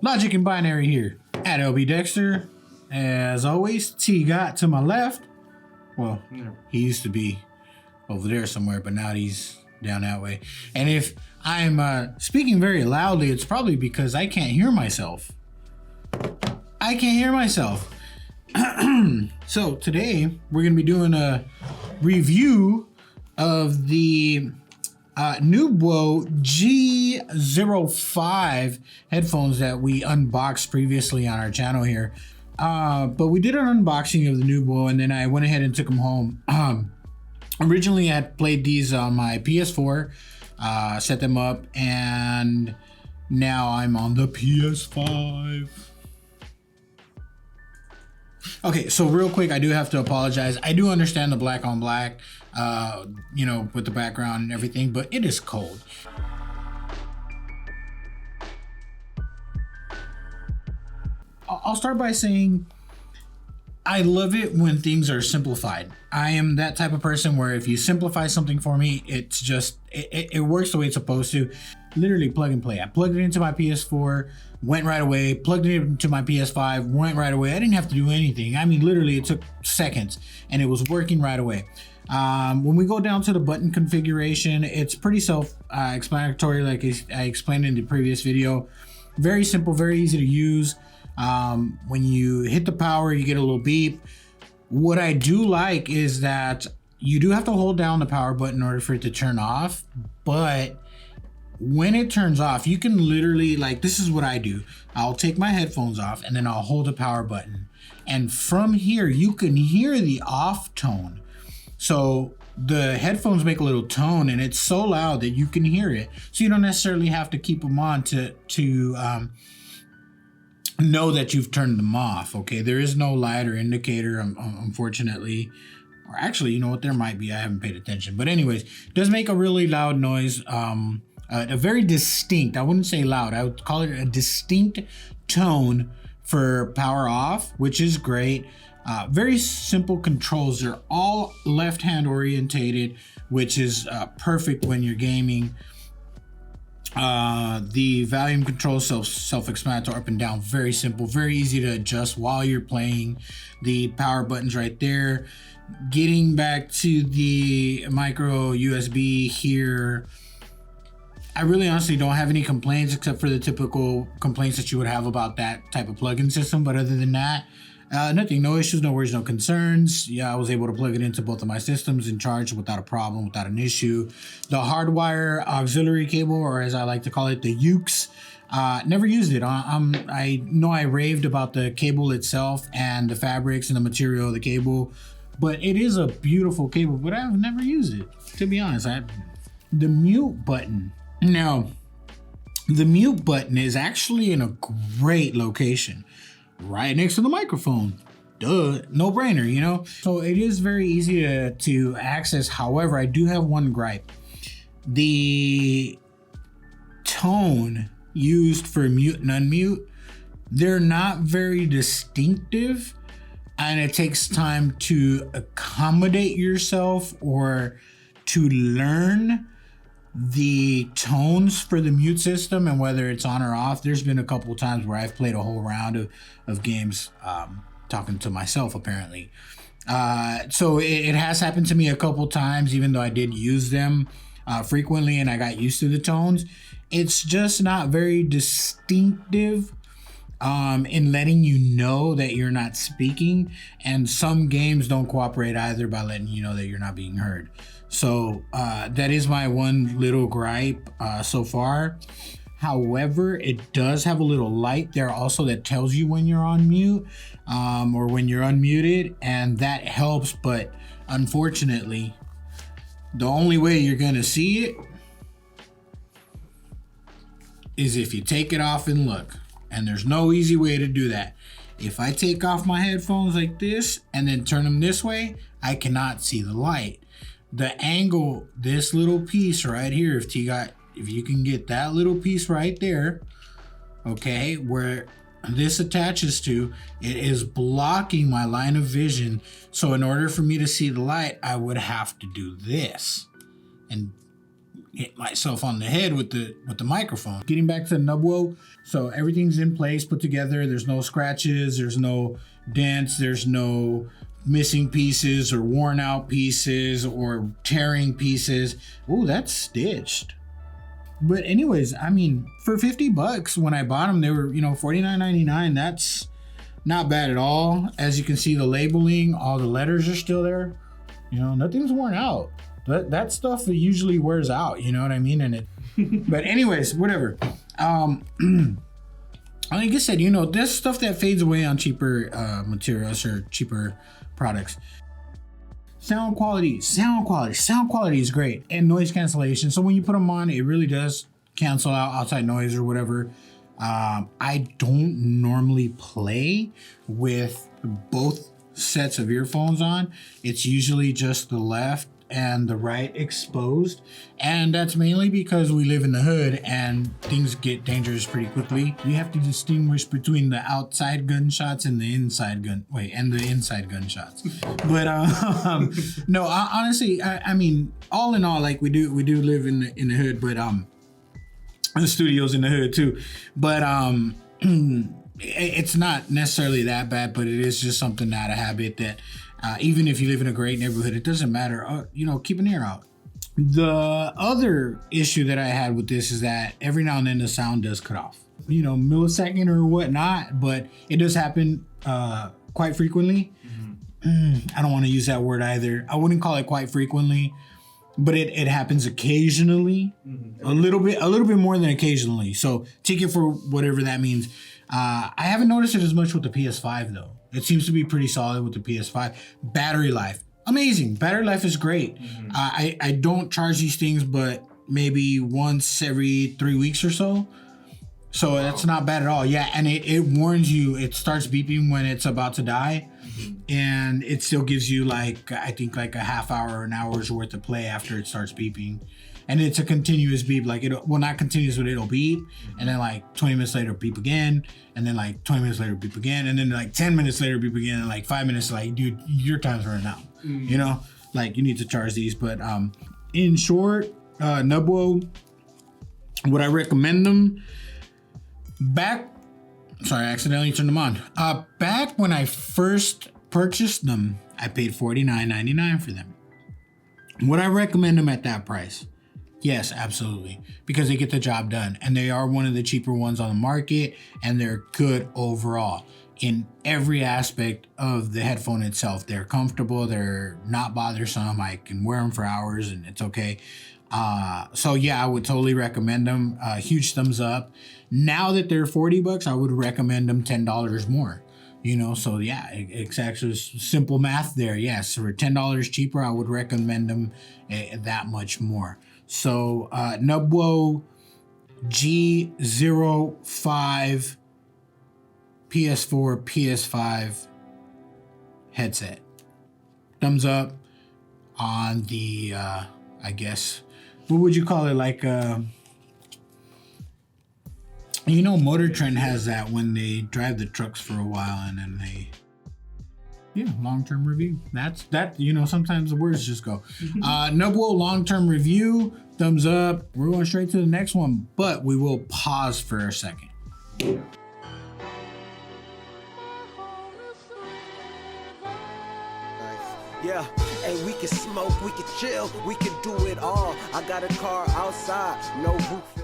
Logic and Binary here at LB Dexter. As always, T got to my left. Well, he used to be over there somewhere, but now he's down that way. And if I'm speaking very loudly, it's probably because I can't hear myself. I can't hear myself. So today we're going to be doing a review of the Nubwo G05 headphones that we unboxed previously on our channel here. But we did an unboxing of the Nubwo and then I went ahead and took them home. Originally I had played these on my PS4, set them up, and now I'm on the PS5. Okay, so real quick, I do have to apologize. I do understand the black on black, you know, with the background and everything, but it is cold. I'll start by saying I love it when things are simplified. I am that type of person where if you simplify something for me, it's just, it works the way it's supposed to. Literally plug and play. I plugged it into my PS4, went right away, plugged it into my PS5, went right away. I didn't have to do anything. I mean, literally it took seconds and it was working right away. When we go down to the button configuration, it's pretty self-explanatory, like I explained in the previous video. Very simple, very easy to use. When you hit the power, you get a little beep. What I do like is that you do have to hold down the power button in order for it to turn off, but when it turns off, you can literally, like, this is what I do. I'll take my headphones off and then I'll hold the power button. And from here, you can hear the off tone. So the headphones make a little tone and it's so loud that you can hear it. So you don't necessarily have to keep them on to know that you've turned them off. Okay, there is no light or indicator, unfortunately. Or actually, you know what, there might be. I haven't paid attention. But anyways, it does make a really loud noise. A very distinct, I wouldn't say loud, I would call it a distinct tone for power off, which is great. Very simple controls. They're all left-hand orientated, which is perfect when you're gaming. The volume control, self-explanatory, up and down, very simple, very easy to adjust while you're playing. The power buttons right there. Getting back to the micro USB here, I really honestly don't have any complaints except for the typical complaints that you would have about that type of plug-in system. But other than that, nothing, no issues, no worries, no concerns. Yeah, I was able to plug it into both of my systems and charge without a problem, without an issue. The hardwire auxiliary cable, or as I like to call it, the UX, never used it. I know I raved about the cable itself and the fabrics and the material of the cable, but it is a beautiful cable, but I've never used it, to be honest. The mute button. Now, the mute button is actually in a great location, right next to the microphone. Duh, no brainer, you know? So it is very easy to access. However, I do have one gripe. The tone used for mute and unmute, they're not very distinctive, and it takes time to accommodate yourself or to learn the tones for the mute system and whether it's on or off. There's been a couple times where I've played a whole round of games talking to myself, apparently. So it has happened to me a couple times, even though I did use them frequently and I got used to the tones. It's just not very distinctive in letting you know that you're not speaking, and some games don't cooperate either by letting you know that you're not being heard. So that is my one little gripe so far. However, it does have a little light there also that tells you when you're on mute or when you're unmuted, and that helps. But unfortunately, the only way you're gonna see it is if you take it off and look, and there's no easy way to do that. If I take off my headphones like this and then turn them this way, I cannot see the light. The angle, this little piece right here, if you can get that little piece right there, okay, where this attaches to, it is blocking my line of vision. So in order for me to see the light, I would have to do this. And hit myself on the head with the microphone. Getting back to the Nubwo, so everything's in place, put together. There's no scratches, there's no dents, there's no missing pieces or worn out pieces or tearing pieces. Oh, that's stitched. But anyways, I mean, for $50 when I bought them, they were, you know, $49.99. That's not bad at all. As you can see, the labeling, all the letters are still there. You know, nothing's worn out. That stuff usually wears out, you know what I mean? And it, but anyways, whatever. Like I said, you know, there's stuff that fades away on cheaper materials or cheaper products. Sound quality is great, and noise cancellation. So when you put them on, it really does cancel out outside noise or whatever. I don't normally play with both sets of earphones on. It's usually just the left and the right exposed, and that's mainly because we live in the hood and things get dangerous pretty quickly. You have to distinguish between the outside gunshots and the inside gunshots. But no, honestly, I mean, all in all, like we do live in the hood, but the studio's in the hood too. But it's not necessarily that bad, but it is just something out of habit that even if you live in a great neighborhood, it doesn't matter. You know, keep an ear out. The other issue that I had with this is that every now and then the sound does cut off. You know, millisecond or whatnot, but it does happen quite frequently. I don't want to use that word either. I wouldn't call it quite frequently, but it happens occasionally. A little bit more than occasionally. So take it for whatever that means. I haven't noticed it as much with the PS5 though. It seems to be pretty solid with the PS5. Battery life, amazing. Battery life is great. I don't charge these things, but maybe once every 3 weeks or so. So that's not bad at all. Yeah, and it warns you. It starts beeping when it's about to die, and it still gives you like, I think like a half hour or an hour's worth of play after it starts beeping. And it's a continuous beep, like not continuous, but it'll beep, and then like 20 minutes later beep again, and then like 20 minutes later beep again, and then like 10 minutes later beep again, and like 5 minutes, like, dude, your time's running out. You know, like you need to charge these. But in short, Nubwo, would I recommend them? Sorry, I accidentally turned them on. Back when I first purchased them, I paid $49.99 for them. Would I recommend them at that price? Yes, absolutely, because they get the job done, and they are one of the cheaper ones on the market, and they're good overall in every aspect of the headphone itself. They're comfortable, they're not bothersome. I can wear them for hours and it's okay. So yeah, I would totally recommend them. Huge thumbs up. Now that they're $40, I would recommend them $10 more. You know, so yeah, it's actually simple math there. Yes, for $10 cheaper, I would recommend them that much more. So Nubwo G05 PS4, PS5 headset. Thumbs up on the, I guess, what would you call it? Like, you know, Motor Trend has that when they drive the trucks for a while and then they, yeah, long-term review. That, you know, sometimes the words just go. Nubwo long-term review, thumbs up. We're going straight to the next one, but we will pause for a second. Yeah, and we can smoke, we can chill, we can do it all. I got a car outside, no roof.